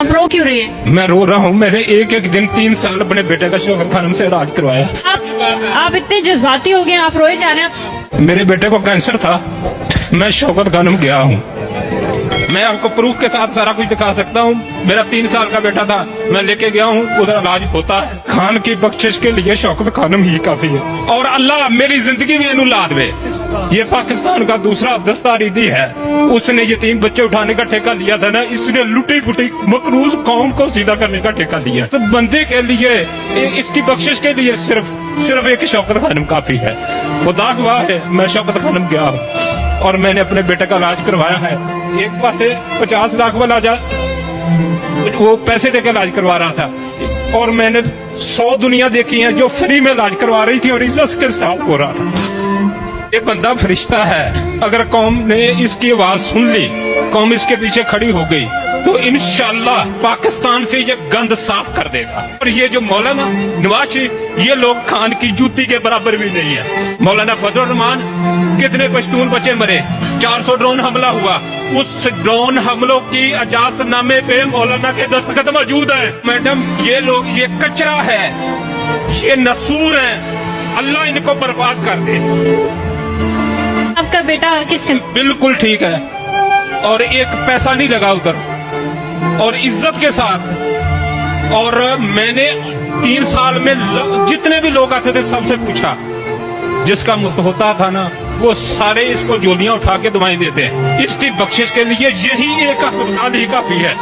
आप रो क्यों रही है? मैं रो रहा हूँ। मैंने एक एक दिन 3 साल अपने बेटे का शौकत खानम से इलाज करवाया। आप इतने जज्बाती हो गए, आप रोए जा रहे हैं। मेरे बेटे को कैंसर था। मैं शौकत खानम गया हूँ। मैं आपको प्रूफ के साथ सारा कुछ दिखा सकता हूँ। मेरा 3 साल का बेटा था, मैं लेके गया हूँ, उधर इलाज होता है। खान की बख्शिश के लिए शौकत खानम ही काफी है। और अल्लाह मेरी जिंदगी में इन्हू ला दे। ये पाकिस्तान का दूसरा दस्तारीदी है। उसने ये 3 बच्चे उठाने का ठेका लिया था ना, इसने लुटी पुटी मकरूज कौम को सीधा करने का ठेका लिया। तो बंदे के लिए, इसकी बख्शिश के लिए सिर्फ एक शौकत खानम काफी है। खुदा गवाह है, मैं शौकत खानम गया हूँ और मैंने अपने बेटे का इलाज करवाया है। एक पासे 50 लाख वाला वो पैसे देकर इलाज करवा रहा था, और मैंने 100 दुनिया देखी है जो फ्री में इलाज करवा रही थी और इज्जत के साथ हो रहा था। ये बंदा फरिश्ता है। अगर कौम ने इसकी आवाज सुन ली, कौम इसके पीछे खड़ी हो गई, तो इंशाल्लाह पाकिस्तान से ये गंद साफ कर देगा। और ये जो मौलाना नवाज शरीफ, ये लोग खान की जूती के बराबर भी नहीं है। मौलाना फजल रहमान, कितने पश्तून बच्चे मरे, 400 ड्रोन हमला हुआ। उस ड्रोन हमलों की इजाजतनामे पे मौलाना के दस्तखत मौजूद है। मैडम, ये लोग, ये कचरा है, ये नसूर है। अल्लाह इनको बर्बाद कर दे। आपका बेटा किसके? बिल्कुल ठीक है, और एक पैसा नहीं लगा उधर, और इज्जत के साथ। और मैंने 3 साल में जितने भी लोग आते थे सबसे पूछा, जिसका मुफ्त होता था ना, वो सारे इसको जोलियां उठा के दवाएं देते हैं। इसकी बख्शिश के लिए यही एक अस्पताल ही काफी है।